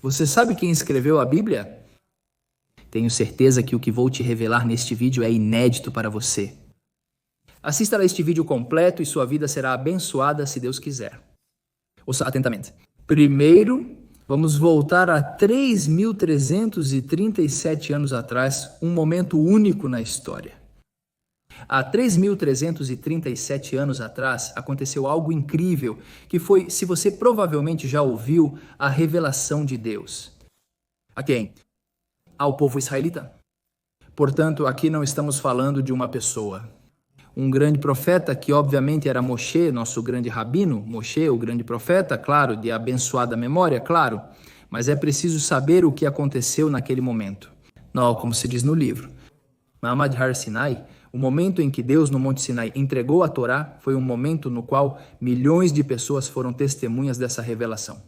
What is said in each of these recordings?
Você sabe quem escreveu a Bíblia? Tenho certeza que o que vou te revelar neste vídeo é inédito para você. Assista a este vídeo completo e sua vida será abençoada se Deus quiser. Ouça atentamente. Primeiro, vamos voltar a 3.337 anos atrás, um momento único na história. Há 3.337 anos atrás, aconteceu algo incrível, que foi, se você provavelmente já ouviu, a revelação de Deus. A quem? Ao povo israelita. Portanto, aqui não estamos falando de uma pessoa. Um grande profeta, que obviamente era Moshe, nosso grande rabino, Moshe, o grande profeta, claro, de abençoada memória, claro, mas é preciso saber o que aconteceu naquele momento. Não, como se diz no livro. Ma'amad Har Sinai, o momento em que Deus no Monte Sinai entregou a Torá, foi um momento no qual milhões de pessoas foram testemunhas dessa revelação.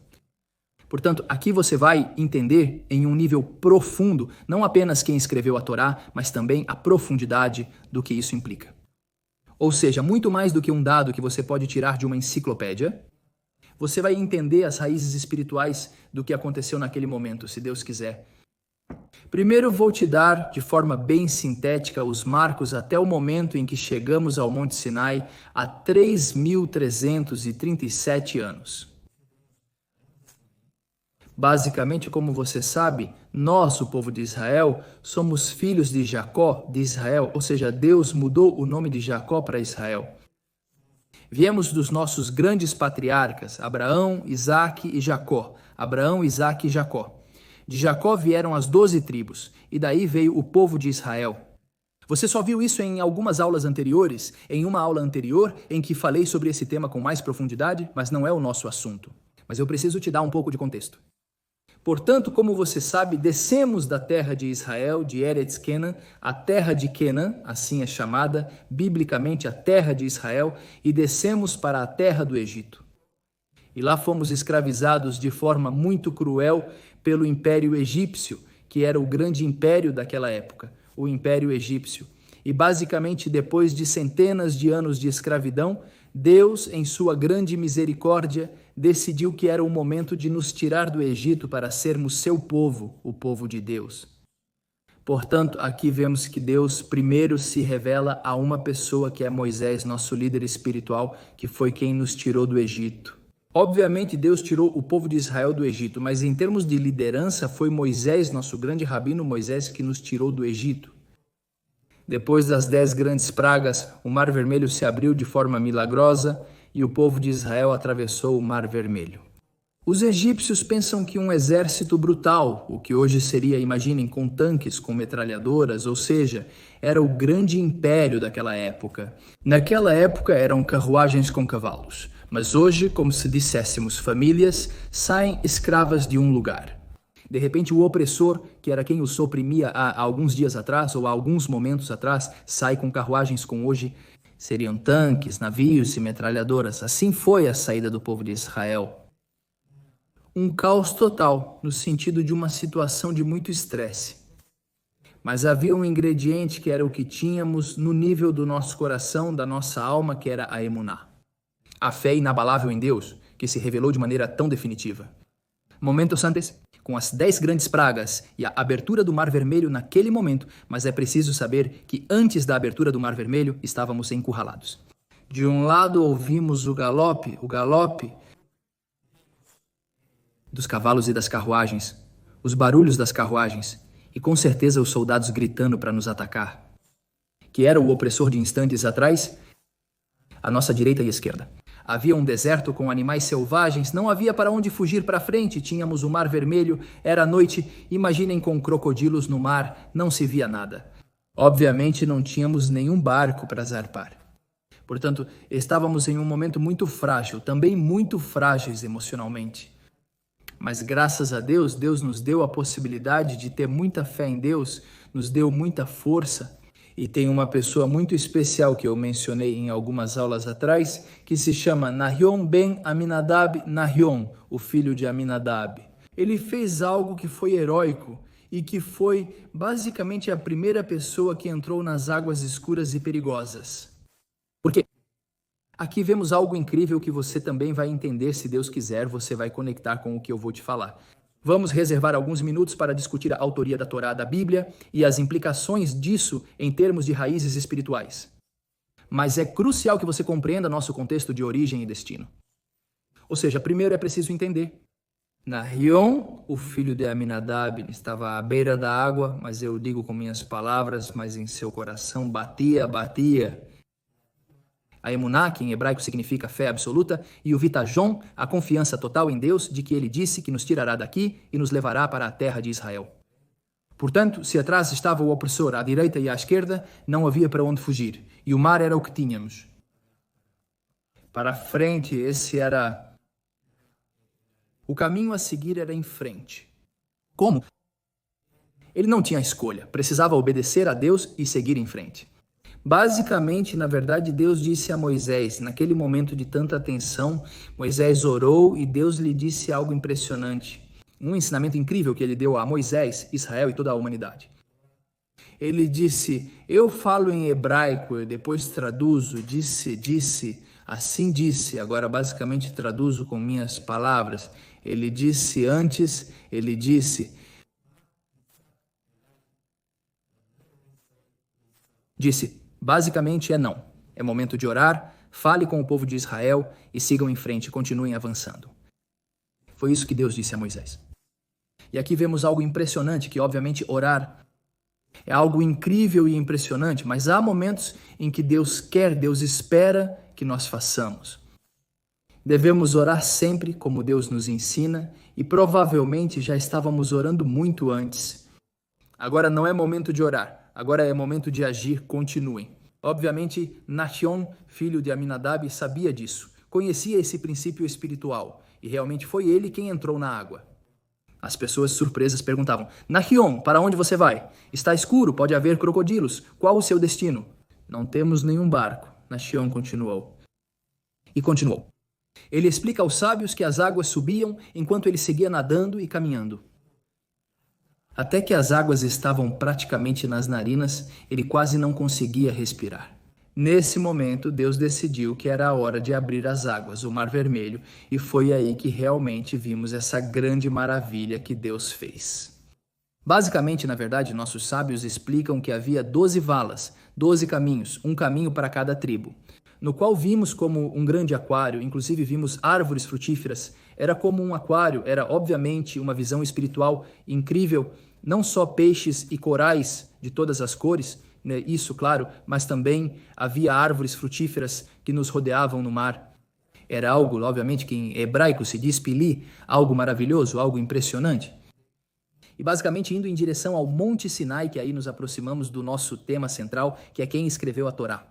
Portanto, aqui você vai entender em um nível profundo, não apenas quem escreveu a Torá, mas também a profundidade do que isso implica. Ou seja, muito mais do que um dado que você pode tirar de uma enciclopédia, você vai entender as raízes espirituais do que aconteceu naquele momento, se Deus quiser. Primeiro vou te dar, de forma bem sintética, os marcos até o momento em que chegamos ao Monte Sinai, há 3.337 anos. Basicamente, como você sabe, nós, o povo de Israel, somos filhos de Jacó, de Israel, ou seja, Deus mudou o nome de Jacó para Israel. Viemos dos nossos grandes patriarcas, Abraão, Isaque e Jacó. Abraão, Isaque e Jacó. De Jacó vieram as 12 tribos, e daí veio o povo de Israel. Você só viu isso em algumas aulas anteriores, em uma aula anterior em que falei sobre esse tema com mais profundidade, mas não é o nosso assunto. Mas eu preciso te dar um pouco de contexto. Portanto, como você sabe, descemos da terra de Israel, de Eretz Kenan, a terra de Kenan, assim é chamada, biblicamente a terra de Israel, e descemos para a terra do Egito. E lá fomos escravizados de forma muito cruel pelo Império Egípcio, que era o grande império daquela época, o Império Egípcio. E basicamente, depois de centenas de anos de escravidão, Deus, em sua grande misericórdia, decidiu que era o momento de nos tirar do Egito para sermos seu povo, o povo de Deus. Portanto, aqui vemos que Deus primeiro se revela a uma pessoa que é Moisés, nosso líder espiritual, que foi quem nos tirou do Egito. Obviamente, Deus tirou o povo de Israel do Egito, mas em termos de liderança, foi Moisés, nosso grande rabino Moisés, que nos tirou do Egito. Depois das 10 grandes pragas, o Mar Vermelho se abriu de forma milagrosa e o povo de Israel atravessou o Mar Vermelho. Os egípcios pensam que um exército brutal, o que hoje seria, imaginem, com tanques, com metralhadoras, ou seja, era o grande império daquela época. Naquela época eram carruagens com cavalos, mas hoje, como se disséssemos, famílias saem escravas de um lugar. De repente, o opressor, que era quem os oprimia há alguns dias atrás ou há alguns momentos atrás, sai com carruagens com hoje seriam tanques, navios e metralhadoras. Assim foi a saída do povo de Israel. Um caos total, no sentido de uma situação de muito estresse. Mas havia um ingrediente que era o que tínhamos no nível do nosso coração, da nossa alma, que era a emuná. A fé inabalável em Deus, que se revelou de maneira tão definitiva. Momentos antes, com as 10 grandes pragas e a abertura do Mar Vermelho naquele momento, mas é preciso saber que antes da abertura do Mar Vermelho estávamos encurralados. De um lado ouvimos o galope dos cavalos e das carruagens, os barulhos das carruagens e com certeza os soldados gritando para nos atacar. Que era o opressor de instantes atrás? À nossa direita e esquerda. Havia um deserto com animais selvagens, não havia para onde fugir para frente, tínhamos o Mar Vermelho, era noite, imaginem com crocodilos no mar, não se via nada. Obviamente não tínhamos nenhum barco para zarpar. Portanto, estávamos em um momento muito frágil, também muito frágeis emocionalmente. Mas graças a Deus, Deus nos deu a possibilidade de ter muita fé em Deus, nos deu muita força. E tem uma pessoa muito especial que eu mencionei em algumas aulas atrás, que se chama Nahyon ben Aminadab Nahyon, o filho de Aminadab. Ele fez algo que foi heróico e que foi basicamente a primeira pessoa que entrou nas águas escuras e perigosas. Porque aqui vemos algo incrível que você também vai entender, se Deus quiser, você vai conectar com o que eu vou te falar. Vamos reservar alguns minutos para discutir a autoria da Torá da Bíblia e as implicações disso em termos de raízes espirituais. Mas é crucial que você compreenda nosso contexto de origem e destino. Ou seja, primeiro é preciso entender. Nahion, o filho de Aminadab, estava à beira da água, mas eu digo com minhas palavras, mas em seu coração batia. A emuná, que em hebraico significa fé absoluta, e o vitajon, a confiança total em Deus de que ele disse que nos tirará daqui e nos levará para a terra de Israel. Portanto, se atrás estava o opressor à direita e à esquerda, não havia para onde fugir, e o mar era o que tínhamos. Para frente, esse era... O caminho a seguir era em frente. Como? Ele não tinha escolha, precisava obedecer a Deus e seguir em frente. Basicamente, na verdade, Deus disse a Moisés, naquele momento de tanta tensão, Moisés orou e Deus lhe disse algo impressionante. Um ensinamento incrível que ele deu a Moisés, Israel e toda a humanidade. Ele disse, eu falo em hebraico, eu depois traduzo, disse, assim disse, agora basicamente traduzo com minhas palavras. Ele disse antes, ele disse, basicamente é não. É momento de orar, fale com o povo de Israel e sigam em frente, continuem avançando. Foi isso que Deus disse a Moisés. E aqui vemos algo impressionante, que obviamente orar é algo incrível e impressionante, mas há momentos em que Deus quer, Deus espera que nós façamos. Devemos orar sempre como Deus nos ensina e provavelmente já estávamos orando muito antes. Agora não é momento de orar, agora é momento de agir, continuem. Obviamente, Nahion, filho de Aminadab, sabia disso, conhecia esse princípio espiritual e realmente foi ele quem entrou na água. As pessoas surpresas perguntavam, Nahion, para onde você vai? Está escuro, pode haver crocodilos, qual o seu destino? Não temos nenhum barco, Nahion continuou. E continuou. Ele explica aos sábios que as águas subiam enquanto ele seguia nadando e caminhando. Até que as águas estavam praticamente nas narinas, ele quase não conseguia respirar. Nesse momento, Deus decidiu que era a hora de abrir as águas, o Mar Vermelho, e foi aí que realmente vimos essa grande maravilha que Deus fez. Basicamente, na verdade, nossos sábios explicam que havia 12 valas, 12 caminhos, um caminho para cada tribo, no qual vimos como um grande aquário, inclusive vimos árvores frutíferas. Era como um aquário, era obviamente uma visão espiritual incrível, não só peixes e corais de todas as cores, né, isso claro, mas também havia árvores frutíferas que nos rodeavam no mar. Era algo, obviamente, que em hebraico se diz pili, algo maravilhoso, algo impressionante. E basicamente indo em direção ao Monte Sinai, que aí nos aproximamos do nosso tema central, que é quem escreveu a Torá.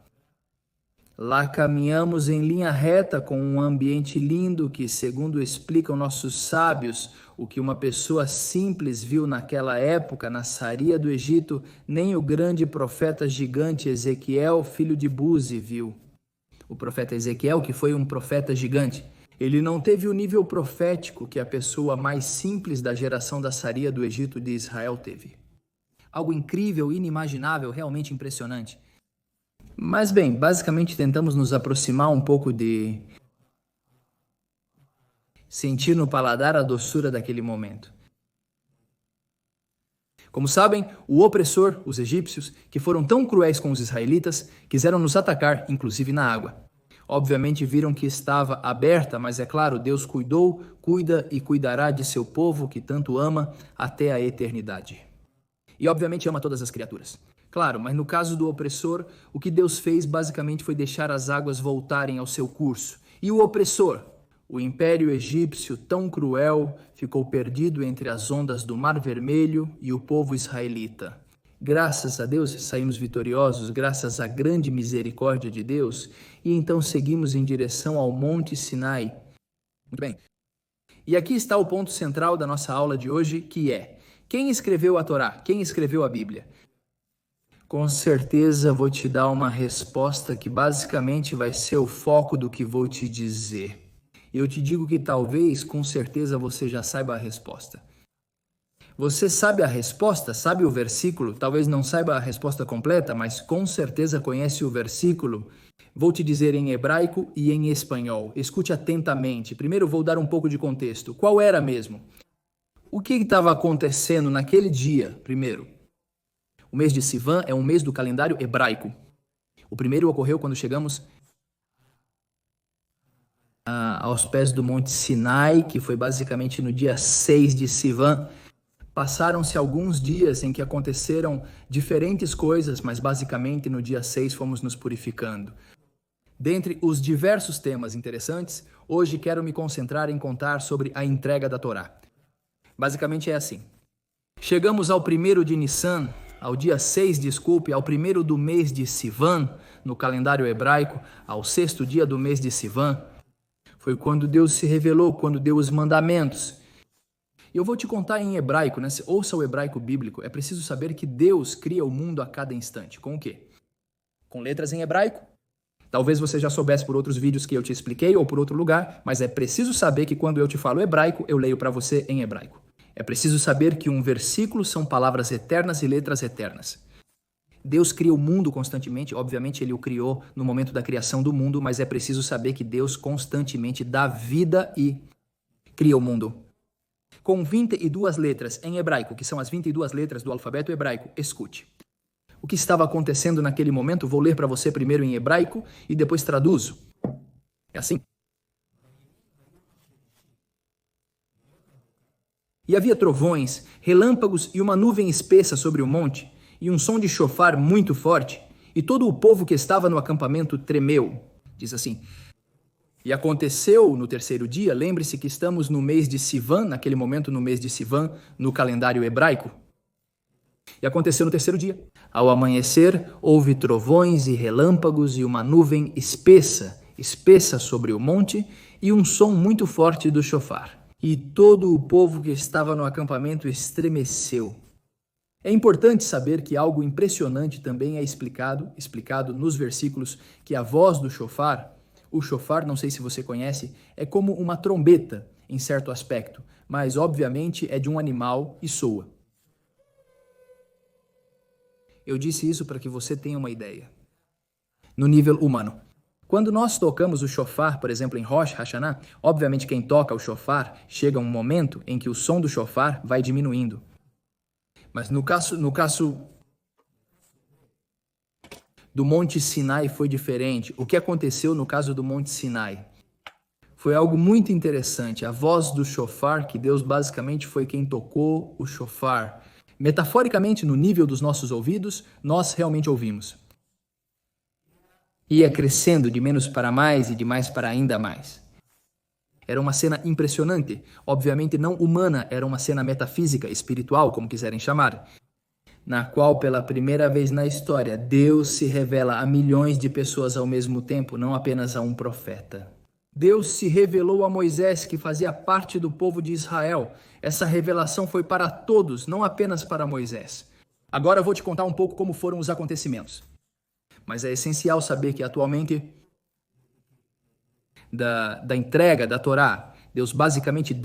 Lá caminhamos em linha reta com um ambiente lindo que, segundo explicam nossos sábios, o que uma pessoa simples viu naquela época, na Saria do Egito, nem o grande profeta gigante Ezequiel, filho de Buzi, viu. O profeta Ezequiel, que foi um profeta gigante, ele não teve o nível profético que a pessoa mais simples da geração da Saria do Egito de Israel teve. Algo incrível, inimaginável, realmente impressionante. Mas bem, basicamente tentamos nos aproximar um pouco de sentir no paladar a doçura daquele momento. Como sabem, o opressor, os egípcios, que foram tão cruéis com os israelitas, quiseram nos atacar, inclusive na água. Obviamente viram que estava aberta, mas é claro, Deus cuidou, cuida e cuidará de seu povo que tanto ama até a eternidade. E obviamente ama todas as criaturas. Claro, mas no caso do opressor, o que Deus fez basicamente foi deixar as águas voltarem ao seu curso. E o opressor, o Império Egípcio tão cruel, ficou perdido entre as ondas do Mar Vermelho e o povo israelita. Graças a Deus saímos vitoriosos, graças à grande misericórdia de Deus, e então seguimos em direção ao Monte Sinai. Muito bem. E aqui está o ponto central da nossa aula de hoje, que é: quem escreveu a Torá? Quem escreveu a Bíblia? Com certeza vou te dar uma resposta que basicamente vai ser o foco do que vou te dizer. Eu te digo que talvez, com certeza, você já saiba a resposta. Você sabe a resposta? Sabe o versículo? Talvez não saiba a resposta completa, mas com certeza conhece o versículo. Vou te dizer em hebraico e em espanhol. Escute atentamente. Primeiro vou dar um pouco de contexto. Qual era mesmo? O que estava acontecendo naquele dia, primeiro? O mês de Sivan é um mês do calendário hebraico. O primeiro ocorreu quando chegamos aos pés do Monte Sinai, que foi basicamente no dia 6 de Sivan. Passaram-se alguns dias em que aconteceram diferentes coisas, mas basicamente no dia 6 fomos nos purificando. Dentre os diversos temas interessantes, hoje quero me concentrar em contar sobre a entrega da Torá. Basicamente é assim. Chegamos ao 1º de Nissan, ao dia 6, ao 1º do mês de Sivan, no calendário hebraico, ao 6º dia do mês de Sivan. Foi quando Deus se revelou, quando deu os mandamentos. E eu vou te contar em hebraico, né? Ouça o hebraico bíblico. É preciso saber que Deus cria o mundo a cada instante. Com o quê? Com letras em hebraico. Talvez você já soubesse por outros vídeos que eu te expliquei ou por outro lugar, mas é preciso saber que quando eu te falo hebraico, eu leio para você em hebraico. É preciso saber que um versículo são palavras eternas e letras eternas. Deus cria o mundo constantemente, obviamente ele o criou no momento da criação do mundo, mas é preciso saber que Deus constantemente dá vida e cria o mundo. Com 22 letras em hebraico, que são as 22 letras do alfabeto hebraico, escute. O que estava acontecendo naquele momento, vou ler para você primeiro em hebraico e depois traduzo. É assim. E havia trovões, relâmpagos e uma nuvem espessa sobre o monte, e um som de chofar muito forte, e todo o povo que estava no acampamento tremeu. Diz assim. E aconteceu no 3º dia, lembre-se que estamos no mês de Sivan, naquele momento no mês de Sivan, no calendário hebraico. E aconteceu no 3º dia. Ao amanhecer, houve trovões e relâmpagos e uma nuvem espessa sobre o monte, e um som muito forte do chofar. E todo o povo que estava no acampamento estremeceu. É importante saber que algo impressionante também é explicado nos versículos, que a voz do chofar, o chofar, não sei se você conhece, é como uma trombeta em certo aspecto, mas obviamente é de um animal e soa. Eu disse isso para que você tenha uma ideia. No nível humano. Quando nós tocamos o chofar, por exemplo, em Rosh Hashanah, obviamente quem toca o chofar, chega um momento em que o som do chofar vai diminuindo. Mas no caso do Monte Sinai foi diferente. O que aconteceu no caso do Monte Sinai? Foi algo muito interessante. A voz do chofar, que Deus basicamente foi quem tocou o chofar. Metaforicamente, no nível dos nossos ouvidos, nós realmente ouvimos. Ia crescendo de menos para mais e de mais para ainda mais. Era uma cena impressionante, obviamente não humana, era uma cena metafísica, espiritual, como quiserem chamar, na qual, pela primeira vez na história, Deus se revela a milhões de pessoas ao mesmo tempo, não apenas a um profeta. Deus se revelou a Moisés, que fazia parte do povo de Israel. Essa revelação foi para todos, não apenas para Moisés. Agora eu vou te contar um pouco como foram os acontecimentos. Mas é essencial saber que atualmente, da entrega da Torá, Deus basicamente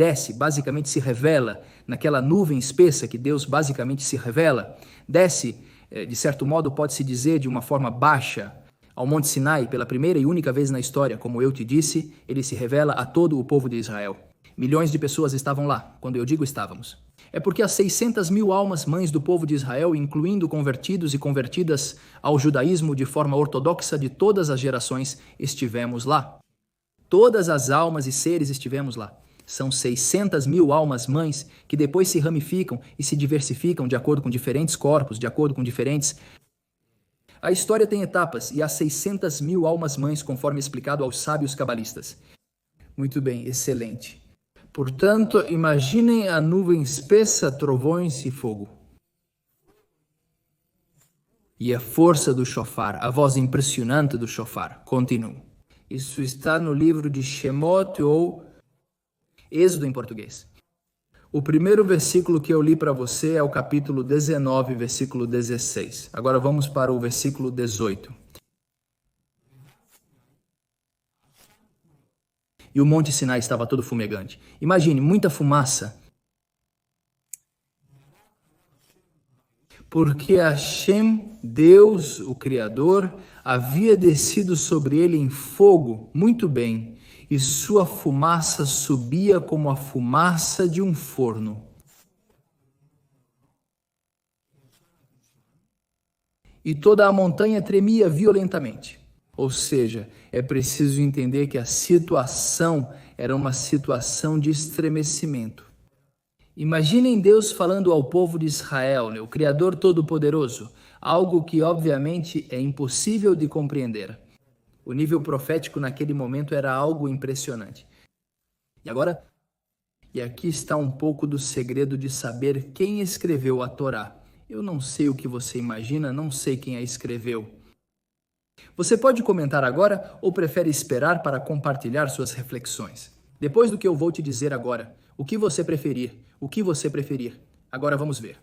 se revela naquela nuvem espessa que Deus basicamente se revela, desce, de certo modo, pode-se dizer de uma forma baixa, ao Monte Sinai, pela primeira e única vez na história, como eu te disse, ele se revela a todo o povo de Israel. Milhões de pessoas estavam lá, quando eu digo estávamos. É porque as 600.000 almas mães do povo de Israel, incluindo convertidos e convertidas ao judaísmo de forma ortodoxa de todas as gerações, estivemos lá. Todas as almas e seres estivemos lá. São 600.000 almas mães que depois se ramificam e se diversificam de acordo com diferentes corpos, de acordo com diferentes... A história tem etapas e há 600.000 almas mães, conforme explicado aos sábios cabalistas. Muito bem, excelente. Portanto, imaginem a nuvem espessa, trovões e fogo. E a força do shofar, a voz impressionante do shofar. Continuo. Isso está no livro de Shemot ou Êxodo em português. O primeiro versículo que eu li para você é o capítulo 19, versículo 16. Agora vamos para o versículo 18. E o Monte Sinai estava todo fumegante. Imagine, muita fumaça. Porque Hashem, Deus, o Criador, havia descido sobre ele em fogo, muito bem, e sua fumaça subia como a fumaça de um forno. e toda a montanha tremia violentamente. Ou seja, é preciso entender que a situação era uma situação de estremecimento. Imaginem Deus falando ao povo de Israel, o Criador Todo-Poderoso, algo que obviamente é impossível de compreender. O nível profético naquele momento era algo impressionante. E aqui está um pouco do segredo de saber quem escreveu a Torá. Eu não sei o que você imagina, não sei quem a escreveu. Você pode comentar agora ou prefere esperar para compartilhar suas reflexões? Depois do que eu vou te dizer agora, o que você preferir? O que você preferir? Agora vamos ver.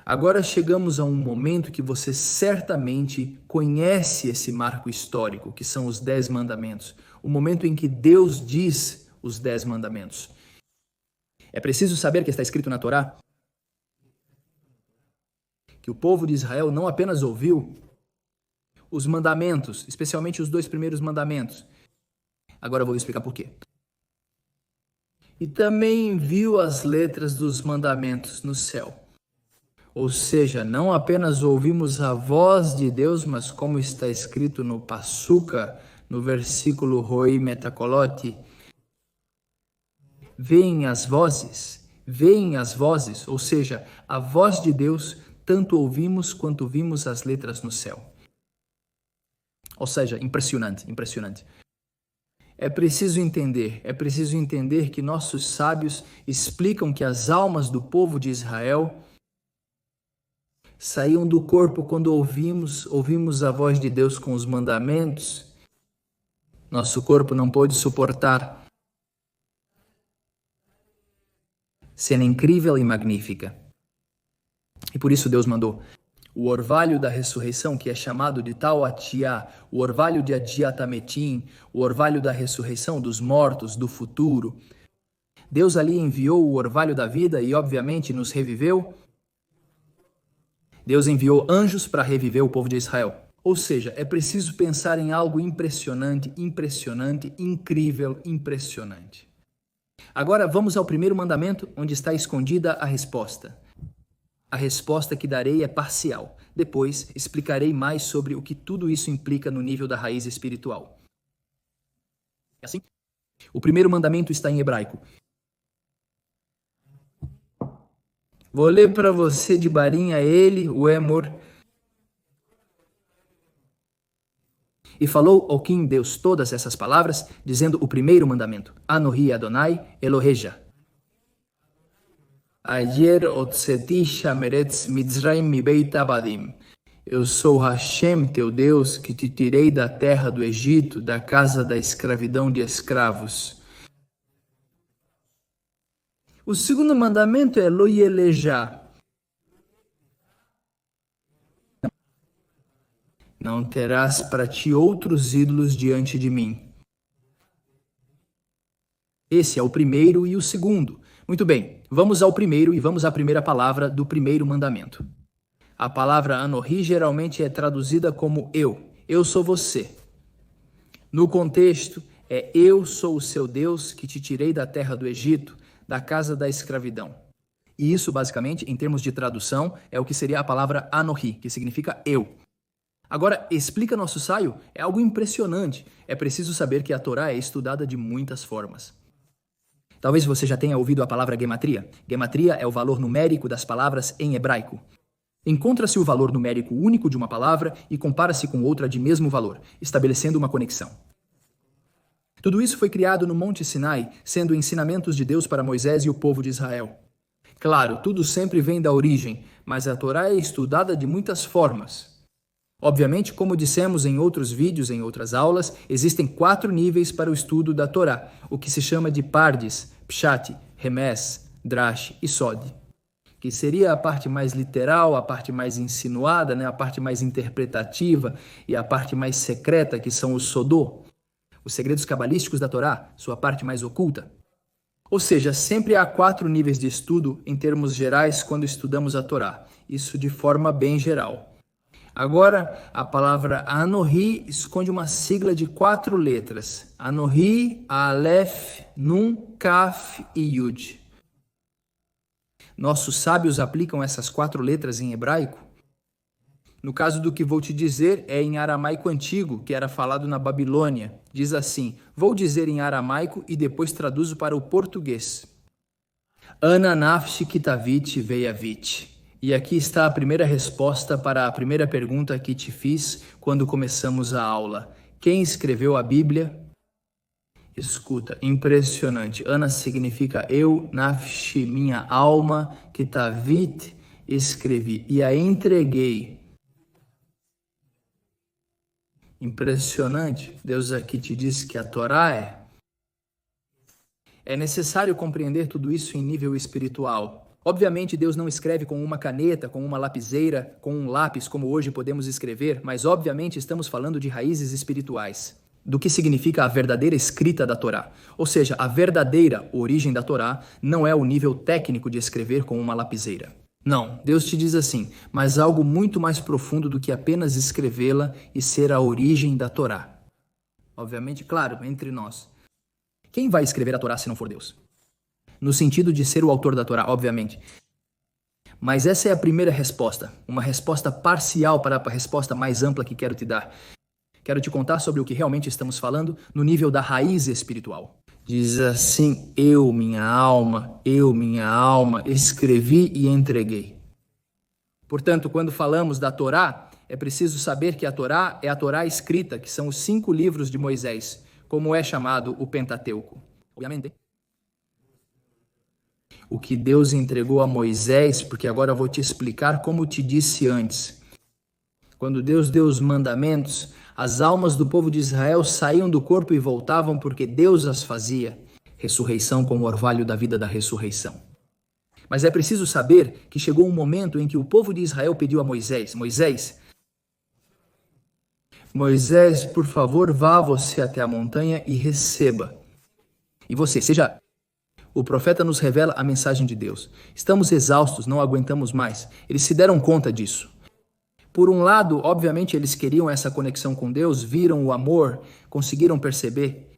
Agora chegamos a um momento que você certamente conhece esse marco histórico, que são os 10 mandamentos. O momento em que Deus diz os 10 mandamentos. É preciso saber que está escrito na Torá que o povo de Israel não apenas ouviu os mandamentos, especialmente os 2 primeiros mandamentos. Agora eu vou explicar por quê. E também viu as letras dos mandamentos no céu. Ou seja, não apenas ouvimos a voz de Deus, mas como está escrito no Passuca, no versículo Roi Metacolote, veem as vozes, ou seja, a voz de Deus, tanto ouvimos quanto vimos as letras no céu. Ou seja, impressionante. É preciso entender que nossos sábios explicam que as almas do povo de Israel saíam do corpo quando ouvimos a voz de Deus com os mandamentos. Nosso corpo não pôde suportar. Cena incrível e magnífica. E por isso Deus mandou o orvalho da ressurreição, que é chamado de Tauatiá, o orvalho de Adiatametim, o orvalho da ressurreição dos mortos, do futuro. Deus ali enviou o orvalho da vida e, obviamente, nos reviveu. Deus enviou anjos para reviver o povo de Israel. Ou seja, é preciso pensar em algo impressionante, incrível, impressionante. Agora vamos ao primeiro mandamento, onde está escondida a resposta. A resposta que darei é parcial. Depois explicarei mais sobre o que tudo isso implica no nível da raiz espiritual. É assim? O primeiro mandamento está em hebraico. Vou ler para você de barinha ele, o Emor. E falou Elohim Deus todas essas palavras, dizendo o primeiro mandamento: Anohi Adonai Eloheja. Ayer otzeti shameretz Mitzrayim mibeit abadim. Eu sou Hashem, teu Deus, que te tirei da terra do Egito, da casa da escravidão de escravos. O segundo mandamento é Lo Yelejá. Não terás para ti outros ídolos diante de mim. Esse é o primeiro e o segundo. Muito bem, vamos ao primeiro e vamos à primeira palavra do primeiro mandamento. A palavra Anohi geralmente é traduzida como eu. Eu sou você. No contexto, é eu sou o seu Deus que te tirei da terra do Egito, da casa da escravidão. E isso, basicamente, em termos de tradução, é o que seria a palavra Anohi, que significa eu. Agora, explica nosso saio? É algo impressionante. É preciso saber que a Torá é estudada de muitas formas. Talvez você já tenha ouvido a palavra gematria. Gematria é o valor numérico das palavras em hebraico. Encontra-se o valor numérico único de uma palavra e compara-se com outra de mesmo valor, estabelecendo uma conexão. Tudo isso foi criado no Monte Sinai, sendo ensinamentos de Deus para Moisés e o povo de Israel. Claro, tudo sempre vem da origem, mas a Torá é estudada de muitas formas. Obviamente, como dissemos em outros vídeos, em outras aulas, existem 4 níveis para o estudo da Torá, o que se chama de Pardes, Pshat, Remes, Drash e Sod, que seria a parte mais literal, a parte mais insinuada, a parte mais interpretativa e a parte mais secreta, que são os Sodô, os segredos cabalísticos da Torá, sua parte mais oculta. Ou seja, sempre há 4 níveis de estudo em termos gerais quando estudamos a Torá, isso de forma bem geral. Agora, a palavra Anohi esconde uma sigla de 4 letras. Anohi, Aleph, Nun, Kaf e Yud. Nossos sábios aplicam essas 4 letras em hebraico No caso do que vou te dizer, é em aramaico antigo, que era falado na Babilônia. Diz assim: vou dizer em aramaico e depois traduzo para o português. Ana nafshi kitavit veiavit. E aqui está a primeira resposta para a primeira pergunta que te fiz quando começamos a aula. Quem escreveu a Bíblia? Escuta, impressionante. Ana significa eu, nafshi, minha alma, kitavit, escrevi e a entreguei. Impressionante. Deus aqui te disse que a Torá é necessário compreender tudo isso em nível espiritual. Obviamente, Deus não escreve com uma caneta, com uma lapiseira, com um lápis, como hoje podemos escrever, mas obviamente estamos falando de raízes espirituais, do que significa a verdadeira escrita da Torá. Ou seja, a verdadeira origem da Torá não é o nível técnico de escrever com uma lapiseira. Não, Deus te diz assim, mas algo muito mais profundo do que apenas escrevê-la e ser a origem da Torá. Obviamente, claro, entre nós. Quem vai escrever a Torá se não for Deus? No sentido de ser o autor da Torá, obviamente. Mas essa é a primeira resposta, uma resposta parcial para a resposta mais ampla que quero te dar. Quero te contar sobre o que realmente estamos falando no nível da raiz espiritual. Diz assim, eu, minha alma, escrevi e entreguei. Portanto, quando falamos da Torá, é preciso saber que a Torá é a Torá escrita, que são os 5 livros de Moisés, como é chamado o Pentateuco. Obviamente. O que Deus entregou a Moisés, porque agora eu vou te explicar como te disse antes. Quando Deus deu os mandamentos, as almas do povo de Israel saíam do corpo e voltavam porque Deus as fazia. Ressurreição como orvalho da vida da ressurreição. Mas é preciso saber que chegou um momento em que o povo de Israel pediu a Moisés, Moisés, por favor, vá você até a montanha e receba. E você, seja... O profeta nos revela a mensagem de Deus. Estamos exaustos, não aguentamos mais. Eles se deram conta disso. Por um lado, obviamente, eles queriam essa conexão com Deus, viram o amor, conseguiram perceber.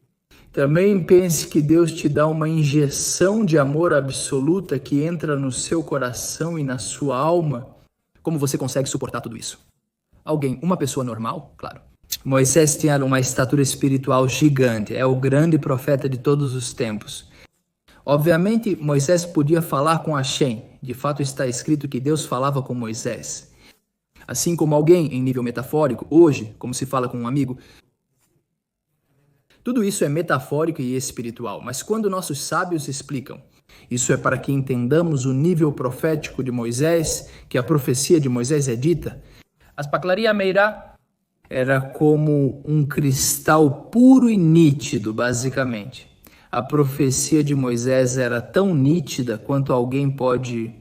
Também pense que Deus te dá uma injeção de amor absoluta que entra no seu coração e na sua alma. Como você consegue suportar tudo isso? Alguém, uma pessoa normal? Claro. Moisés tinha uma estatura espiritual gigante, é o grande profeta de todos os tempos. Obviamente, Moisés podia falar com Hashem. De fato, está escrito que Deus falava com Moisés. Assim como alguém, em nível metafórico, hoje, como se fala com um amigo. Tudo isso é metafórico e espiritual, mas quando nossos sábios explicam, isso é para que entendamos o nível profético de Moisés, que a profecia de Moisés é dita. As Paklaria Meirá era como um cristal puro e nítido, basicamente. A profecia de Moisés era tão nítida quanto alguém pode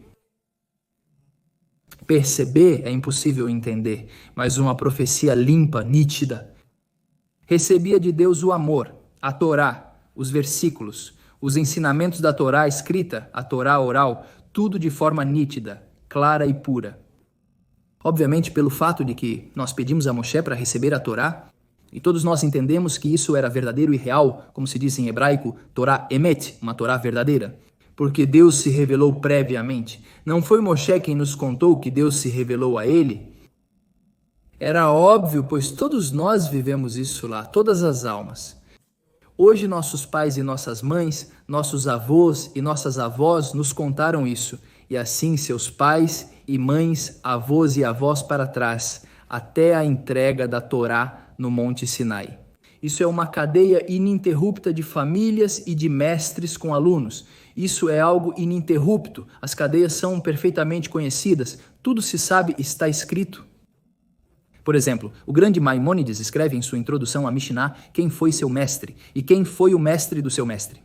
perceber, é impossível entender, mas uma profecia limpa, nítida. Recebia de Deus o amor, a Torá, os versículos, os ensinamentos da Torá escrita, a Torá oral, tudo de forma nítida, clara e pura. Obviamente, pelo fato de que nós pedimos a Moshe para receber a Torá, e todos nós entendemos que isso era verdadeiro e real, como se diz em hebraico, Torá emet, uma Torá verdadeira. Porque Deus se revelou previamente. Não foi Moshe quem nos contou que Deus se revelou a ele? Era óbvio, pois todos nós vivemos isso lá, todas as almas. Hoje nossos pais e nossas mães, nossos avós e nossas avós nos contaram isso. E assim seus pais e mães, avós e avós para trás, até a entrega da Torá no Monte Sinai. Isso é uma cadeia ininterrupta de famílias e de mestres com alunos. Isso é algo ininterrupto. As cadeias são perfeitamente conhecidas. Tudo se sabe, está escrito. Por exemplo, o grande Maimônides escreve em sua introdução à Mishnah quem foi seu mestre e quem foi o mestre do seu mestre.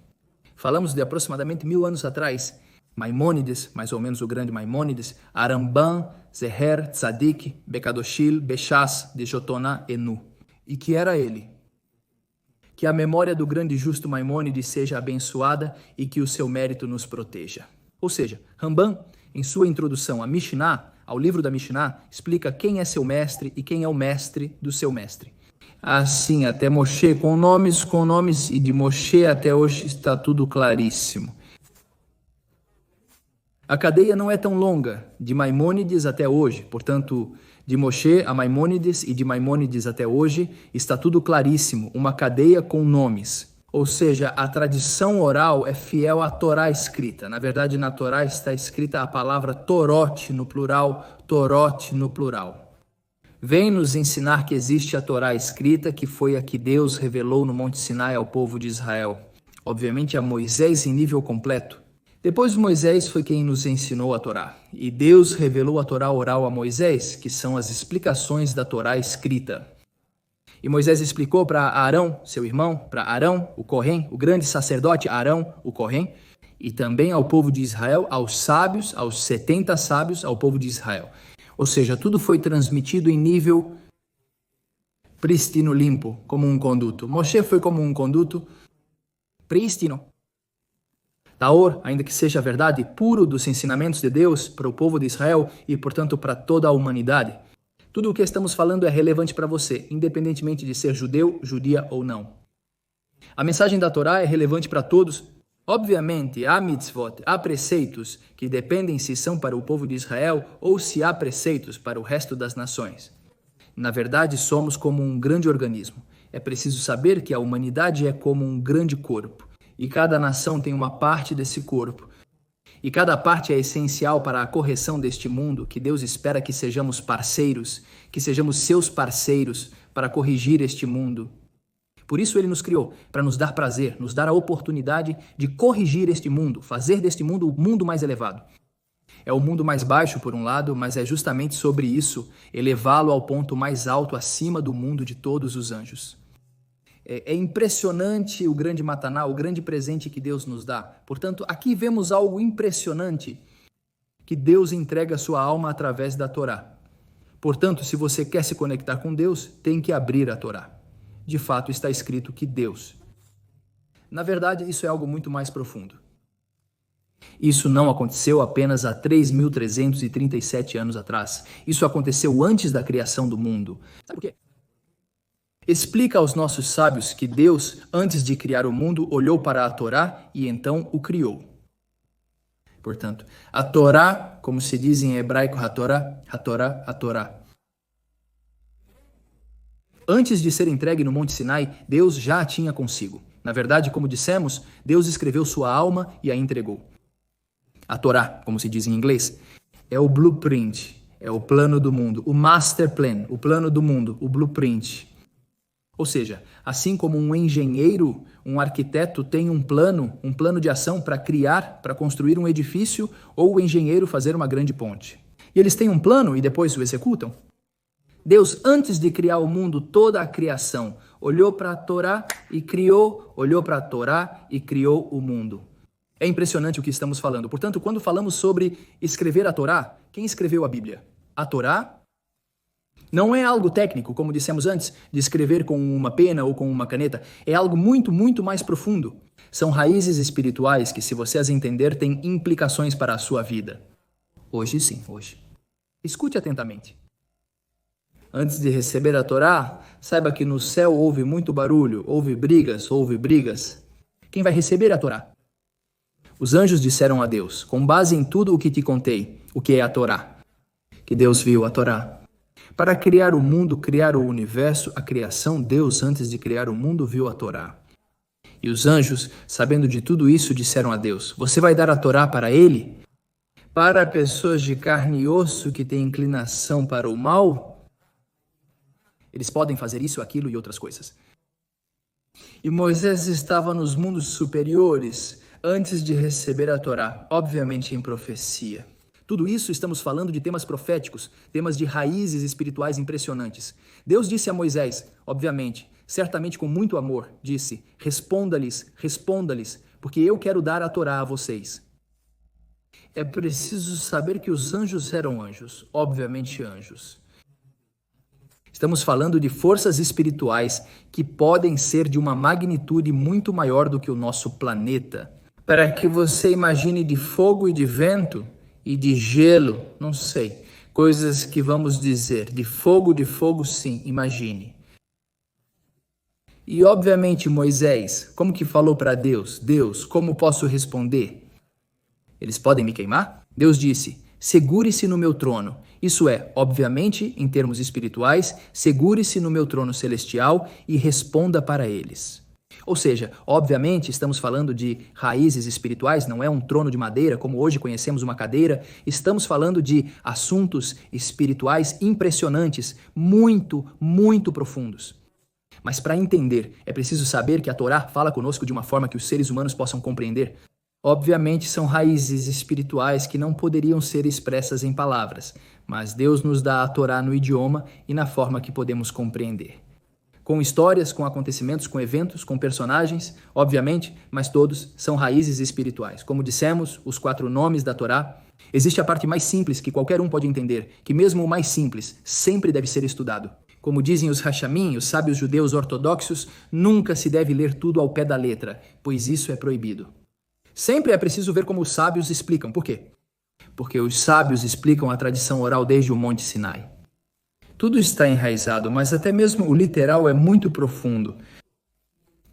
Falamos de aproximadamente 1000 anos atrás. Maimônides, mais ou menos o grande Maimônides, Arambam, Zeher, Tzadik, Bekadoshil, Bechas, de Jotoná, Enu. E que era ele. Que a memória do grande e justo Maimônides seja abençoada e que o seu mérito nos proteja. Ou seja, Rambam, em sua introdução à Mishnah, ao livro da Mishnah, explica quem é seu mestre e quem é o mestre do seu mestre. Assim, até Moshe, com nomes, e de Moshe até hoje está tudo claríssimo. A cadeia não é tão longa, de Maimônides até hoje. Portanto, de Moshe a Maimônides e de Maimônides até hoje, está tudo claríssimo, uma cadeia com nomes. Ou seja, a tradição oral é fiel à Torá escrita. Na verdade, na Torá está escrita a palavra Torot no plural, Torot no plural. Vem nos ensinar que existe a Torá escrita, que foi a que Deus revelou no Monte Sinai ao povo de Israel. Obviamente a Moisés em nível completo. Depois Moisés foi quem nos ensinou a Torá. E Deus revelou a Torá oral a Moisés, que são as explicações da Torá escrita. E Moisés explicou para Arão, seu irmão, para Arão, o Corém, o grande sacerdote Arão, o Corém, e também ao povo de Israel, aos sábios, aos 70 sábios, ao povo de Israel. Ou seja, tudo foi transmitido em nível prístino, limpo, como um conduto. Moshe foi como um conduto prístino. Taor, ainda que seja verdade, puro dos ensinamentos de Deus para o povo de Israel e, portanto, para toda a humanidade. Tudo o que estamos falando é relevante para você, independentemente de ser judeu, judia ou não. A mensagem da Torá é relevante para todos. Obviamente, há mitzvot, há preceitos que dependem se são para o povo de Israel ou se há preceitos para o resto das nações. Na verdade, somos como um grande organismo. É preciso saber que a humanidade é como um grande corpo. E cada nação tem uma parte desse corpo. E cada parte é essencial para a correção deste mundo, que Deus espera que sejamos parceiros, que sejamos seus parceiros para corrigir este mundo. Por isso ele nos criou, para nos dar prazer, nos dar a oportunidade de corrigir este mundo, fazer deste mundo o mundo mais elevado. É o mundo mais baixo, por um lado, mas é justamente sobre isso, elevá-lo ao ponto mais alto acima do mundo de todos os anjos. É impressionante o grande mataná, o grande presente que Deus nos dá. Portanto, aqui vemos algo impressionante, que Deus entrega a sua alma através da Torá. Portanto, se você quer se conectar com Deus, tem que abrir a Torá. De fato, está escrito que Deus. Na verdade, isso é algo muito mais profundo. Isso não aconteceu apenas há 3.337 anos atrás. Isso aconteceu antes da criação do mundo. Sabe por quê? Explica aos nossos sábios que Deus, antes de criar o mundo, olhou para a Torá e então o criou. Portanto, a Torá, como se diz em hebraico, a Torá. Antes de ser entregue no Monte Sinai, Deus já a tinha consigo. Na verdade, como dissemos, Deus escreveu sua alma e a entregou. A Torá, como se diz em inglês, é o blueprint, é o plano do mundo, o master plan, o plano do mundo, o blueprint. Ou seja, assim como um engenheiro, um arquiteto tem um plano de ação para criar, para construir um edifício, ou o engenheiro fazer uma grande ponte. E eles têm um plano e depois o executam. Deus, antes de criar o mundo, toda a criação, olhou para a Torá e criou, olhou para a Torá e criou o mundo. É impressionante o que estamos falando. Portanto, quando falamos sobre escrever a Torá, quem escreveu a Bíblia? A Torá? Não é algo técnico, como dissemos antes, de escrever com uma pena ou com uma caneta. É algo muito, muito mais profundo. São raízes espirituais que, se você as entender, têm implicações para a sua vida. Hoje sim, hoje. Escute atentamente. Antes de receber a Torá, saiba que no céu houve muito barulho, houve brigas. Quem vai receber a Torá? Os anjos disseram a Deus, com base em tudo o que te contei, o que é a Torá. Que Deus viu a Torá. Para criar o mundo, criar o universo, a criação, Deus, antes de criar o mundo, viu a Torá. E os anjos, sabendo de tudo isso, disseram a Deus, você vai dar a Torá para ele? Para pessoas de carne e osso que têm inclinação para o mal? Eles podem fazer isso, aquilo e outras coisas. E Moisés estava nos mundos superiores antes de receber a Torá, obviamente em profecia. Tudo isso estamos falando de temas proféticos, temas de raízes espirituais impressionantes. Deus disse a Moisés, obviamente, certamente com muito amor, disse, responda-lhes, porque eu quero dar a Torá a vocês. É preciso saber que os anjos eram anjos, obviamente anjos. Estamos falando de forças espirituais que podem ser de uma magnitude muito maior do que o nosso planeta. Para que você imagine de fogo e de vento, e de gelo, não sei, coisas que vamos dizer, de fogo sim, imagine. E obviamente Moisés, como que falou para Deus? Deus, como posso responder? Eles podem me queimar? Deus disse: segure-se no meu trono. Isso é, obviamente, em termos espirituais, segure-se no meu trono celestial e responda para eles. Ou seja, obviamente estamos falando de raízes espirituais, não é um trono de madeira, como hoje conhecemos uma cadeira. Estamos falando de assuntos espirituais impressionantes, muito, muito profundos. Mas para entender, é preciso saber que a Torá fala conosco de uma forma que os seres humanos possam compreender. Obviamente são raízes espirituais que não poderiam ser expressas em palavras, mas Deus nos dá a Torá no idioma e na forma que podemos compreender. Com histórias, com acontecimentos, com eventos, com personagens, obviamente, mas todos são raízes espirituais. Como dissemos, os 4 nomes da Torá, existe a parte mais simples que qualquer um pode entender, que mesmo o mais simples sempre deve ser estudado. Como dizem os Hachamim, os sábios judeus ortodoxos, nunca se deve ler tudo ao pé da letra, pois isso é proibido. Sempre é preciso ver como os sábios explicam. Por quê? Porque os sábios explicam a tradição oral desde o Monte Sinai. Tudo está enraizado, mas até mesmo o literal é muito profundo.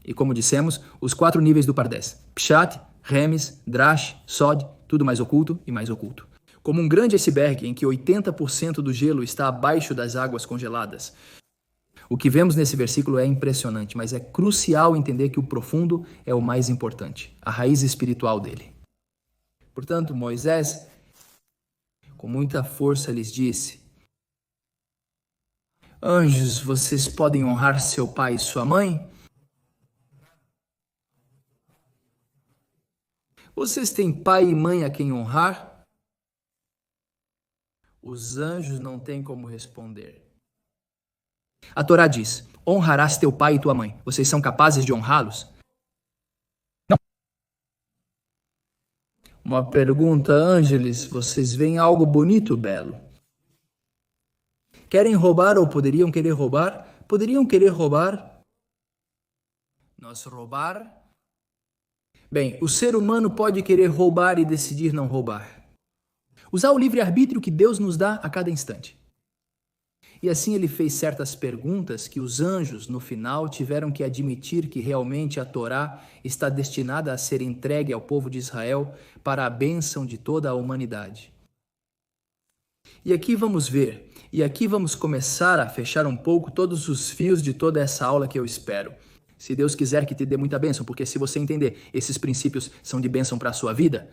E como dissemos, os 4 níveis do Pardes: Pshat, Remes, Drash, Sod, tudo mais oculto e mais oculto. Como um grande iceberg em que 80% do gelo está abaixo das águas congeladas. O que vemos nesse versículo é impressionante, mas é crucial entender que o profundo é o mais importante, a raiz espiritual dele. Portanto, Moisés, com muita força, lhes disse: anjos, vocês podem honrar seu pai e sua mãe? Vocês têm pai e mãe a quem honrar? Os anjos não têm como responder. A Torá diz: honrarás teu pai e tua mãe. Vocês são capazes de honrá-los? Não. Uma pergunta, Ângeles. Vocês veem algo bonito, belo? Querem roubar ou poderiam querer roubar? Poderiam querer roubar? Nós roubar? Bem, o ser humano pode querer roubar e decidir não roubar. Usar o livre-arbítrio que Deus nos dá a cada instante. E assim ele fez certas perguntas que os anjos, no final, tiveram que admitir que realmente a Torá está destinada a ser entregue ao povo de Israel para a bênção de toda a humanidade. E aqui vamos ver, e aqui vamos começar a fechar um pouco todos os fios de toda essa aula que eu espero. Se Deus quiser que te dê muita bênção, porque se você entender, esses princípios são de bênção para a sua vida,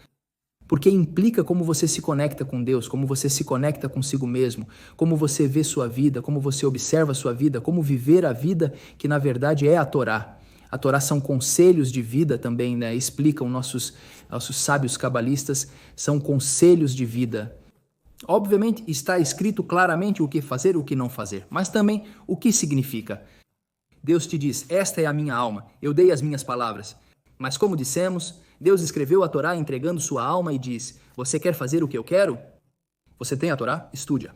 porque implica como você se conecta com Deus, como você se conecta consigo mesmo, como você vê sua vida, como você observa sua vida, como viver a vida que na verdade é a Torá. A Torá são conselhos de vida também, né? Explicam nossos sábios cabalistas, são conselhos de vida. Obviamente está escrito claramente o que fazer e o que não fazer, mas também o que significa. Deus te diz: esta é a minha alma, eu dei as minhas palavras. Mas como dissemos, Deus escreveu a Torá entregando sua alma e diz: você quer fazer o que eu quero? Você tem a Torá? Estude-a.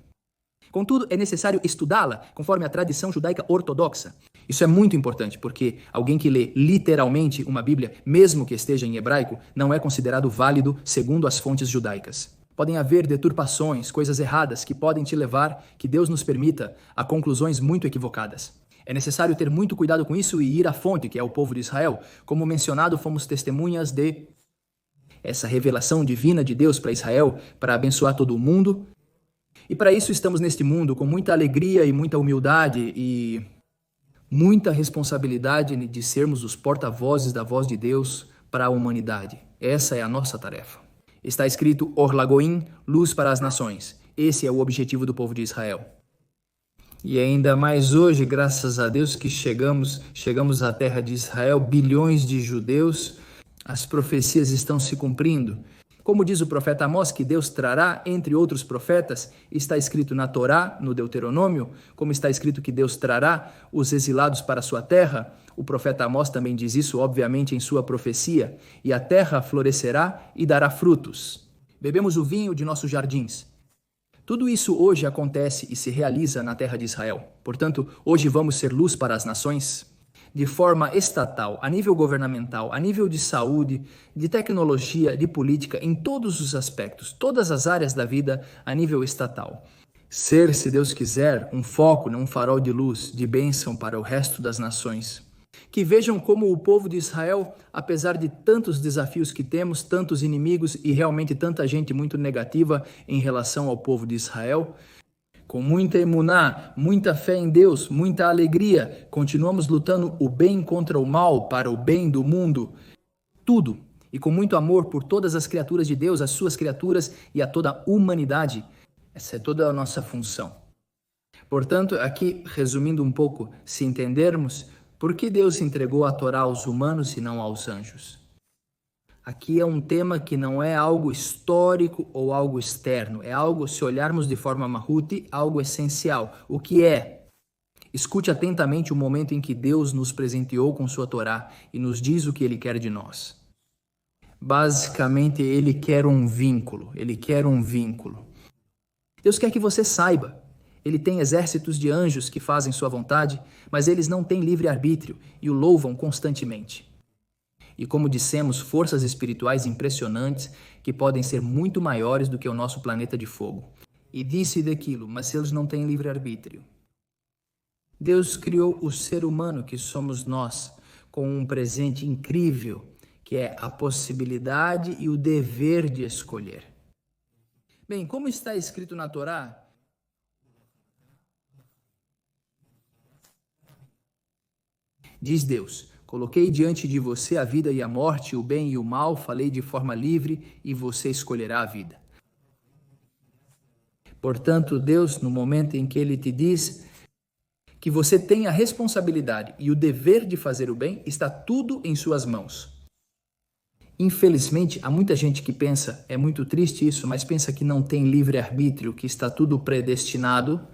Contudo, é necessário estudá-la conforme a tradição judaica ortodoxa. Isso é muito importante, porque alguém que lê literalmente uma Bíblia, mesmo que esteja em hebraico, não é considerado válido segundo as fontes judaicas. Podem haver deturpações, coisas erradas que podem te levar, que Deus nos permita, a conclusões muito equivocadas. É necessário ter muito cuidado com isso e ir à fonte, que é o povo de Israel. Como mencionado, fomos testemunhas de essa revelação divina de Deus para Israel, para abençoar todo o mundo. E para isso estamos neste mundo com muita alegria e muita humildade e muita responsabilidade de sermos os porta-vozes da voz de Deus para a humanidade. Essa é a nossa tarefa. Está escrito Or Lagoim, luz para as nações. Esse é o objetivo do povo de Israel. E ainda mais hoje, graças a Deus que chegamos à terra de Israel, bilhões de judeus, as profecias estão se cumprindo. Como diz o profeta Amós, que Deus trará, entre outros profetas, está escrito na Torá, no Deuteronômio, como está escrito que Deus trará os exilados para a sua terra, o profeta Amós também diz isso, obviamente, em sua profecia, e a terra florescerá e dará frutos. Bebemos o vinho de nossos jardins. Tudo isso hoje acontece e se realiza na terra de Israel. Portanto, hoje vamos ser luz para as nações de forma estatal, a nível governamental, a nível de saúde, de tecnologia, de política, em todos os aspectos, todas as áreas da vida a nível estatal. Ser, se Deus quiser, um foco, um farol de luz, de bênção para o resto das nações. Que vejam como o povo de Israel, apesar de tantos desafios que temos, tantos inimigos e realmente tanta gente muito negativa em relação ao povo de Israel, com muita emuná, muita fé em Deus, muita alegria, continuamos lutando o bem contra o mal para o bem do mundo, tudo. E com muito amor por todas as criaturas de Deus, as suas criaturas e a toda a humanidade. Essa é toda a nossa função. Portanto, aqui, resumindo um pouco, se entendermos, por que Deus entregou a Torá aos humanos e não aos anjos? Aqui é um tema que não é algo histórico ou algo externo, é algo, se olharmos de forma mahuti, algo essencial. O que é? Escute atentamente o momento em que Deus nos presenteou com sua Torá e nos diz o que Ele quer de nós. Basicamente, Ele quer um vínculo, Deus quer que você saiba. Ele tem exércitos de anjos que fazem sua vontade, mas eles não têm livre-arbítrio e o louvam constantemente. E como dissemos, forças espirituais impressionantes que podem ser muito maiores do que o nosso planeta de fogo. E disse daquilo, mas eles não têm livre-arbítrio. Deus criou o ser humano que somos nós, com um presente incrível, que é a possibilidade e o dever de escolher. Bem, como está escrito na Torá, diz Deus, coloquei diante de você a vida e a morte, o bem e o mal, falei de forma livre e você escolherá a vida. Portanto, Deus, no momento em que Ele te diz que você tem a responsabilidade e o dever de fazer o bem, está tudo em suas mãos. Infelizmente, há muita gente que pensa, é muito triste isso, mas pensa que não tem livre-arbítrio, que está tudo predestinado,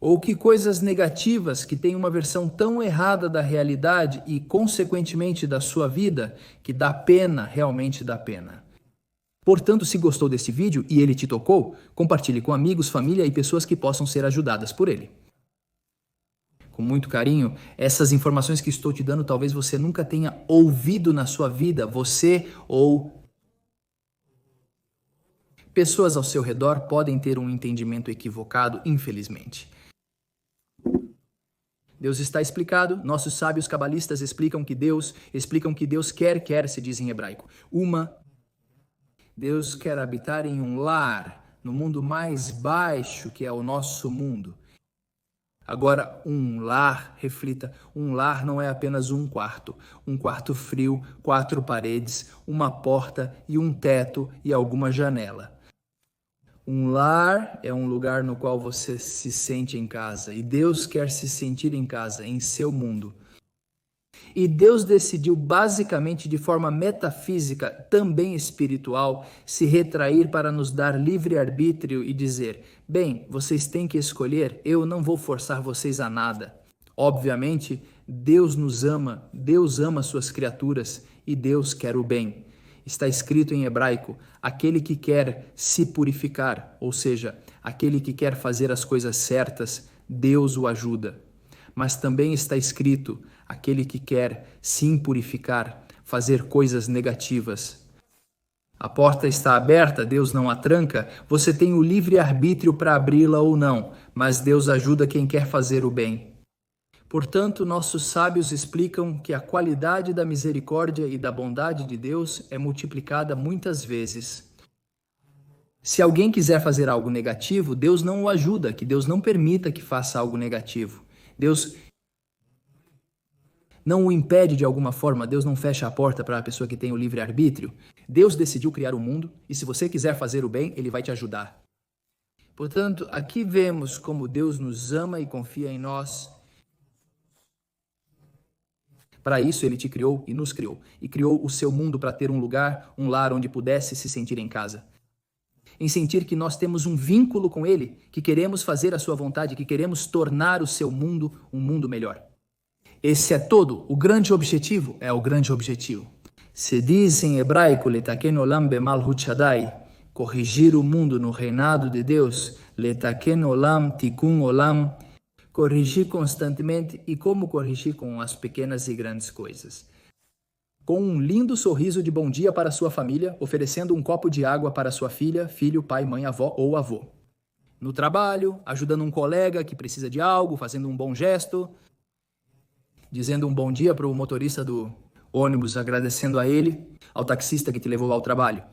ou que coisas negativas que têm uma versão tão errada da realidade e, consequentemente, da sua vida, que dá pena, realmente dá pena. Portanto, se gostou deste vídeo e ele te tocou, compartilhe com amigos, família e pessoas que possam ser ajudadas por ele. Com muito carinho, essas informações que estou te dando talvez você nunca tenha ouvido na sua vida, você ou pessoas ao seu redor podem ter um entendimento equivocado, infelizmente. Deus está explicado, nossos sábios cabalistas explicam que Deus quer, se diz em hebraico, Deus quer habitar em um lar, no mundo mais baixo que é o nosso mundo. Agora, um lar, reflita, um lar não é apenas um quarto frio, 4 paredes, uma porta e um teto e alguma janela. Um lar é um lugar no qual você se sente em casa e Deus quer se sentir em casa, em seu mundo. E Deus decidiu basicamente de forma metafísica, também espiritual, se retrair para nos dar livre-arbítrio e dizer, bem, vocês têm que escolher, eu não vou forçar vocês a nada. Obviamente, Deus nos ama, Deus ama suas criaturas e Deus quer o bem. Está escrito em hebraico, aquele que quer se purificar, ou seja, aquele que quer fazer as coisas certas, Deus o ajuda. Mas também está escrito, aquele que quer se impurificar, fazer coisas negativas. A porta está aberta, Deus não a tranca, você tem o livre-arbítrio para abri-la ou não, mas Deus ajuda quem quer fazer o bem. Portanto, nossos sábios explicam que a qualidade da misericórdia e da bondade de Deus é multiplicada muitas vezes. Se alguém quiser fazer algo negativo, Deus não o ajuda, que Deus não permita que faça algo negativo. Deus não o impede de alguma forma, Deus não fecha a porta para a pessoa que tem o livre-arbítrio. Deus decidiu criar o mundo e se você quiser fazer o bem, Ele vai te ajudar. Portanto, aqui vemos como Deus nos ama e confia em nós. Para isso, Ele te criou e nos criou. E criou o seu mundo para ter um lugar, um lar onde pudesse se sentir em casa. Em sentir que nós temos um vínculo com Ele, que queremos fazer a sua vontade, que queremos tornar o seu mundo um mundo melhor. Esse é todo, o grande objetivo é o grande objetivo. Se diz em hebraico, letaken olam bemalhut Shaddai, corrigir o mundo no reinado de Deus, letaken olam tikun olam, corrigir constantemente e como corrigir com as pequenas e grandes coisas. Com um lindo sorriso de bom dia para sua família, oferecendo um copo de água para sua filha, filho, pai, mãe, avó ou avô. No trabalho, ajudando um colega que precisa de algo, fazendo um bom gesto. dizendo um bom dia para o motorista do ônibus, agradecendo a ele, ao taxista que te levou ao trabalho.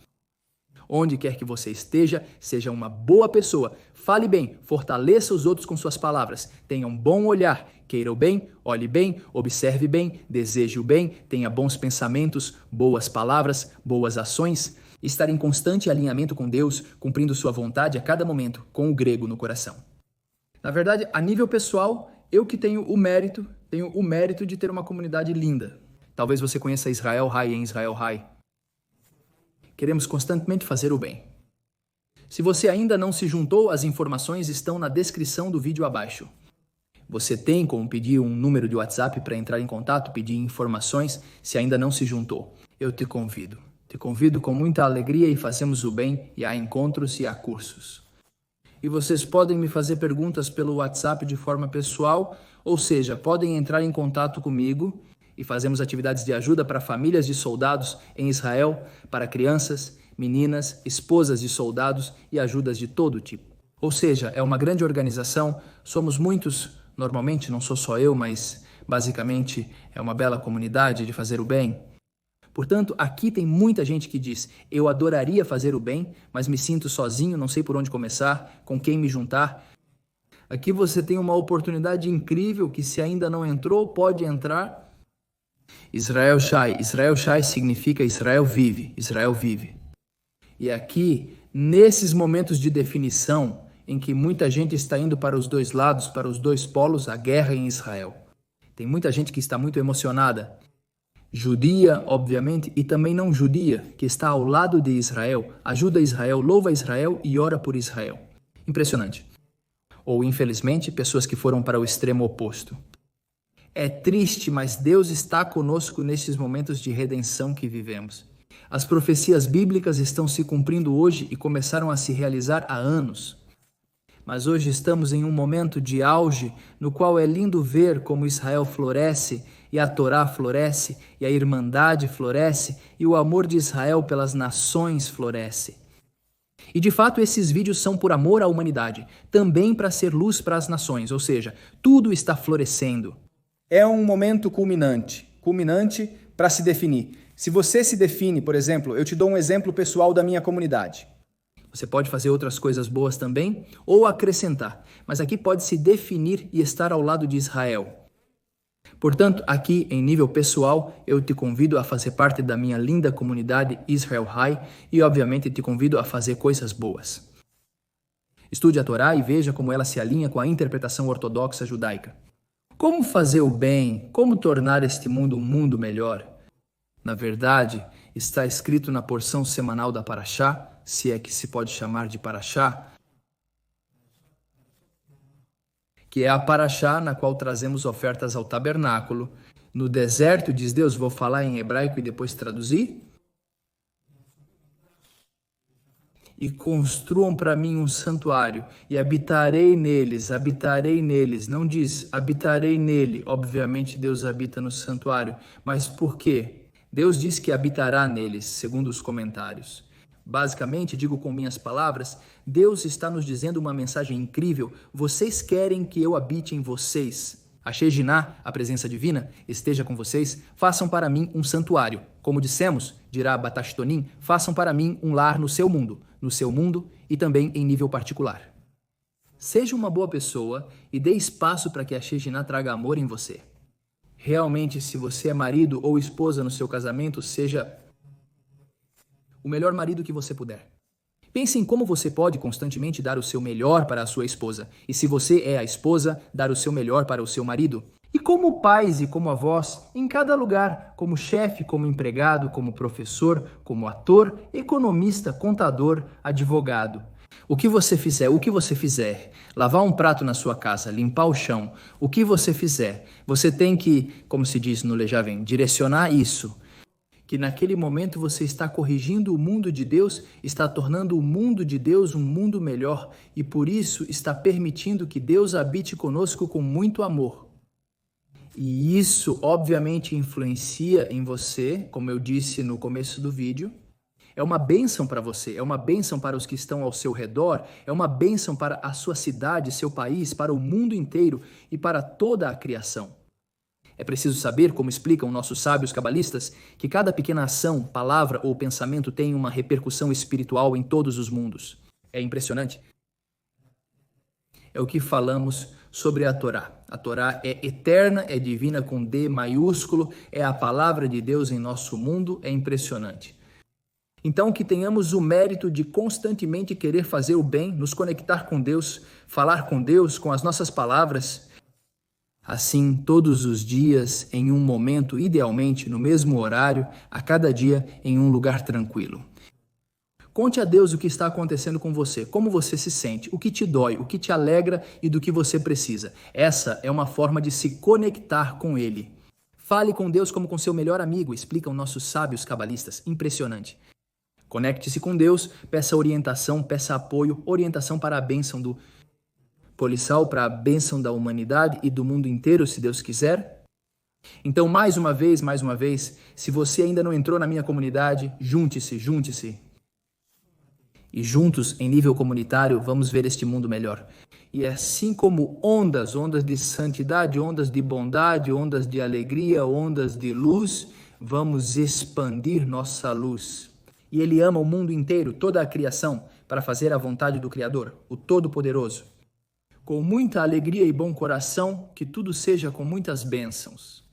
Onde quer que você esteja, seja uma boa pessoa. Fale bem, fortaleça os outros com suas palavras. Tenha um bom olhar, queira o bem, olhe bem, observe bem, deseje o bem, tenha bons pensamentos, boas palavras, boas ações. Estar em constante alinhamento com Deus, cumprindo sua vontade a cada momento, com o grego no coração. Na verdade, a nível pessoal, eu que tenho o mérito de ter uma comunidade linda. Talvez você conheça Israel High em Israel High. Queremos constantemente fazer o bem. Se você ainda não se juntou, as informações estão na descrição do vídeo abaixo. Você tem como pedir um número de WhatsApp para entrar em contato, pedir informações, se ainda não se juntou. Eu te convido. Te convido com muita alegria e fazemos o bem, e há encontros e há cursos. E vocês podem me fazer perguntas pelo WhatsApp de forma pessoal, ou seja, podem entrar em contato comigo e fazemos atividades de ajuda para famílias de soldados em Israel, para crianças, meninas, esposas de soldados e ajudas de todo tipo. Ou seja, é uma grande organização, somos muitos, normalmente não sou só eu, mas basicamente é uma bela comunidade de fazer o bem. Portanto, aqui tem muita gente que diz, eu adoraria fazer o bem, mas me sinto sozinho, não sei por onde começar, com quem me juntar. Aqui você tem uma oportunidade incrível que se ainda não entrou, pode entrar. Israel Shai significa Israel vive, Israel vive. E aqui, nesses momentos de definição, em que muita gente está indo para os dois lados, para os dois polos, a guerra em Israel. Tem muita gente que está muito emocionada. Judia, obviamente, e também não judia, que está ao lado de Israel, ajuda Israel, louva Israel e ora por Israel. Impressionante. Ou, infelizmente, pessoas que foram para o extremo oposto. É triste, mas Deus está conosco nesses momentos de redenção que vivemos. As profecias bíblicas estão se cumprindo hoje e começaram a se realizar há anos. Mas hoje estamos em um momento de auge no qual é lindo ver como Israel floresce e a Torá floresce e a irmandade floresce e o amor de Israel pelas nações floresce. E de fato esses vídeos são por amor à humanidade, também para ser luz para as nações, ou seja, tudo está florescendo. É um momento culminante para se definir. Se você se define, por exemplo, eu te dou um exemplo pessoal da minha comunidade. Você pode fazer outras coisas boas também ou acrescentar, mas aqui pode se definir e estar ao lado de Israel. Portanto, aqui em nível pessoal, eu te convido a fazer parte da minha linda comunidade Israel High e obviamente te convido a fazer coisas boas. Estude a Torá e veja como ela se alinha com a interpretação ortodoxa judaica. Como fazer o bem? Como tornar este mundo um mundo melhor? Na verdade, está escrito na porção semanal da Parashá, se é que se pode chamar de Parashá, que é a Parashá na qual trazemos ofertas ao tabernáculo. No deserto, diz Deus, vou falar em hebraico e depois traduzir. E construam para mim um santuário, e habitarei neles, não diz habitarei nele, obviamente Deus habita no santuário, mas por quê? Deus diz que habitará neles, segundo os comentários. Basicamente, digo com minhas palavras, Deus está nos dizendo uma mensagem incrível, vocês querem que eu habite em vocês. A Shejinah, a presença divina, esteja com vocês, façam para mim um santuário. Como dissemos, dirá Batashtonim, façam para mim um lar no seu mundo e também em nível particular. Seja uma boa pessoa e dê espaço para que a Shejinah traga amor em você. Realmente, se você é marido ou esposa no seu casamento, seja o melhor marido que você puder. Pense em como você pode constantemente dar o seu melhor para a sua esposa. E se você é a esposa, dar o seu melhor para o seu marido. E como pais e como avós, em cada lugar, como chefe, como empregado, como professor, como ator, economista, contador, advogado. O que você fizer, lavar um prato na sua casa, limpar o chão, o que você fizer, você tem que, como se diz no Lejavem, direcionar isso. Que naquele momento você está corrigindo o mundo de Deus, está tornando o mundo de Deus um mundo melhor e por isso está permitindo que Deus habite conosco com muito amor. E isso obviamente influencia em você, como eu disse no começo do vídeo. É uma bênção para você, é uma bênção para os que estão ao seu redor, é uma bênção para a sua cidade, seu país, para o mundo inteiro e para toda a criação. É preciso saber, como explicam nossos sábios cabalistas, que cada pequena ação, palavra ou pensamento tem uma repercussão espiritual em todos os mundos. É impressionante. É o que falamos sobre a Torá. A Torá é eterna, é divina com D maiúsculo, é a palavra de Deus em nosso mundo, é impressionante. Então, que tenhamos o mérito de constantemente querer fazer o bem, nos conectar com Deus, falar com Deus com as nossas palavras. Assim, todos os dias, em um momento, idealmente, no mesmo horário, a cada dia, em um lugar tranquilo. Conte a Deus o que está acontecendo com você, como você se sente, o que te dói, o que te alegra e do que você precisa. Essa é uma forma de se conectar com Ele. Fale com Deus como com seu melhor amigo, explicam nossos sábios cabalistas. Impressionante. Conecte-se com Deus, peça orientação, peça apoio, orientação para a bênção do Polissal, para a bênção da humanidade e do mundo inteiro, se Deus quiser. Então, mais uma vez, se você ainda não entrou na minha comunidade, junte-se. E juntos, em nível comunitário, vamos ver este mundo melhor. E assim como ondas de santidade, ondas de bondade, ondas de alegria, ondas de luz, vamos expandir nossa luz. E Ele ama o mundo inteiro, toda a criação, para fazer a vontade do Criador, o Todo-Poderoso. Com muita alegria e bom coração, que tudo seja com muitas bênçãos.